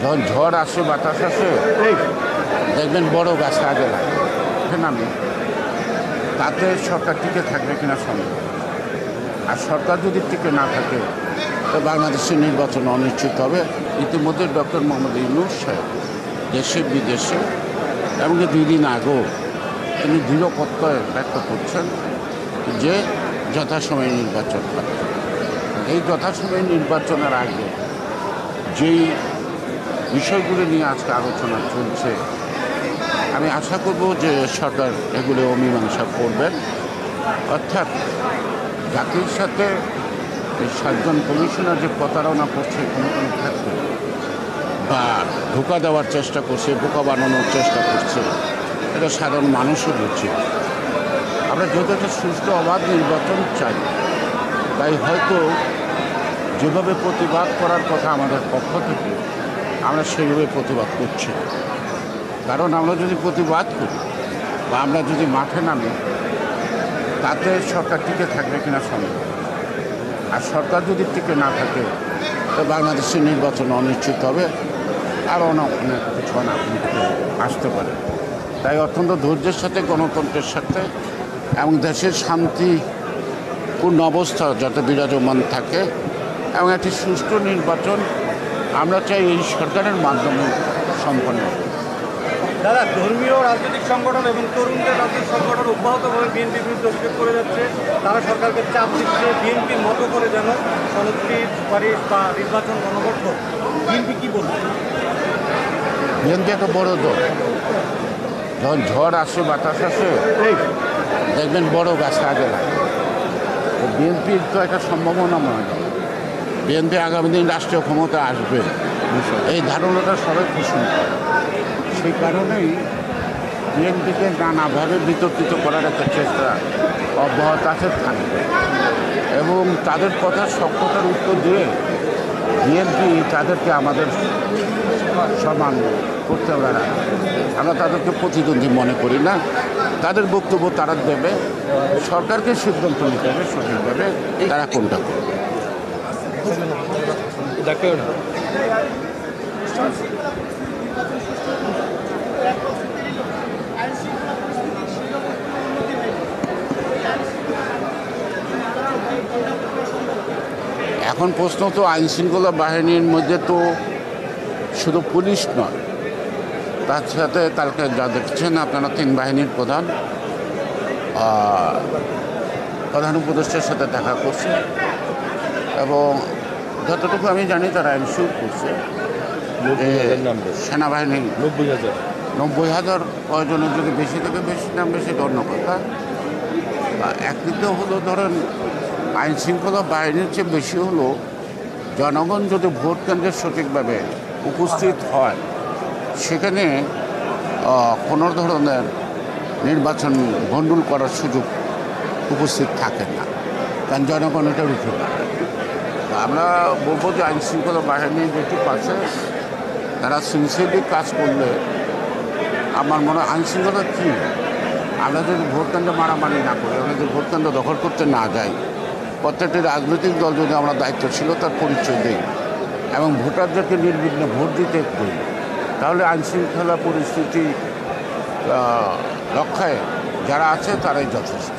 যখন ঝড় আসে বাতাস আসে দেখবেন বড় গাছ আগে লাগে নামে তাতে সরকার টিকে থাকবে কিনা সন্দেহ। আর সরকার যদি টিকে না থাকে তো বাংলাদেশের নির্বাচন অনিশ্চিত হবে। ইতিমধ্যে ডক্টর মোহাম্মদ ইউনূস সাহেব দেশে বিদেশে এমনকি 2 দিন আগেও তিনি দৃঢ় প্রত্যয় ব্যক্ত করছেন যে যথাসময়ে নির্বাচন হবে। এই যথাসময়ে নির্বাচনের আগে যেই বিষয়গুলো নিয়ে আজকে আলোচনা চলছে আমি আশা করব যে সরকার এগুলো অমীমাংসা করবেন। অর্থাৎ জাতির সাথে এই 7 জন কমিশনার যে প্রতারণা করছে কোনো কোনো ক্ষেত্রে বা ধোঁকা দেওয়ার চেষ্টা করছে, বোকা বানানোর চেষ্টা করছে, এটা সাধারণ মানুষও বুঝছে। আমরা যেহেতু একটা সুষ্ঠু অবাধ নির্বাচন চাই, তাই হয়তো যেভাবে প্রতিবাদ করার কথা আমাদের পক্ষ থেকে আমরা সেইভাবে প্রতিবাদ করছি। কারণ আমরা যদি প্রতিবাদ করি বা আমরা যদি মাঠে নামি তাতে সরকার টিকে থাকবে কিনা সন্দেহ। আর সরকার যদি টিকে না থাকে তো বাংলাদেশের নির্বাচন অনিশ্চিত হবে, আরও অনেক কিছু আসতে পারে। তাই অত্যন্ত ধৈর্যের সাথে গণতন্ত্রের সাথে এবং দেশের শান্তিপূর্ণ অবস্থা যাতে বিরাজমান থাকে এবং একটি সুষ্ঠু নির্বাচন আমরা চাই এই সরকারের মাধ্যমে সম্পন্ন হবে। দাদা, ধর্মীয় রাজনৈতিক সংগঠন এবং তরুণদের রাজনৈতিক সংগঠন অব্যাহতভাবে বিএনপির বিরুদ্ধে অভিযোগ করে যাচ্ছে। তারা সরকারকে চাপ দিচ্ছে বিএনপির মতো করে যেন সনদটির সুপারিশ বা নির্বাচন গণবদ্ধ। বিএনপি কী বলছে? বিএনপি একটা বড় দল, যখন ঝড় আসে বাতাস আসে দেখবেন বড় গাছ আগে লাগে। বিএনপির তো একটা সম্ভাবনা নয়। বিএনপি আগামী দিন রাষ্ট্রীয় ক্ষমতা আসবে এই ধারণাটা সবাই পোষণ করে। সেই কারণেই বিএনপিকে নানাভাবে বিতর্কিত করার একটা চেষ্টা অব্যাহত আছে থাকবে এবং তাদের কথার সত্যতার উত্তর দিয়ে বিএনপি তাদেরকে আমাদের সমান করতে পারে। আমরা তাদেরকে প্রতিদ্বন্দ্বী মনে করি না। তাদের বক্তব্য তারা দেবে, সরকারকে সিদ্ধান্ত নিতে হবে সঠিকভাবে তারা কোনটা করবে। এখন প্রশ্ন তো আইনশৃঙ্খলা বাহিনীর মধ্যে তো শুধু পুলিশ নয়, তার সাথে কালকে যা দেখছেন আপনারা 3 বাহিনীর প্রধান উপদেষ্টার সাথে দেখা করছে এবং যতটুকু আমি জানি তারা এনশিওর করছে সেনাবাহিনী 90,000 প্রয়োজনের যদি বেশি থেকে বেশি নামবে সেটা অন্য কথা। একদিকে হলো ধরেন আইন শৃঙ্খলা বাহিনীর চেয়ে বেশি হলো জনগণ যদি ভোট কেন্দ্রে সঠিকভাবে উপস্থিত হয় সেখানে কোনো ধরনের নির্বাচন গণ্ডগোল করার সুযোগ উপস্থিত থাকে না, কারণ জনগণ এটা রুখে দেয়। আমরা বলবো যে আইন শৃঙ্খলা বাহিনীর যেটুকু আছে তারা সিনসিয়ারলি কাজ করলে আমার মনে হয় আইন শৃঙ্খলা কী, আমরা যদি ভোট কেন্দ্রে মারামারি না করি, আমরা যদি ভোট কেন্দ্র দখল করতে না যাই, প্রত্যেকটি রাজনৈতিক দল যদি আমরা দায়িত্বশীলতার পরিচয় দিই এবং ভোটারদেরকে নির্বিঘ্নে ভোট দিতে দিই, তাহলে আইনশৃঙ্খলা পরিস্থিতি রক্ষায় যারা আছে তারাই যথেষ্ট।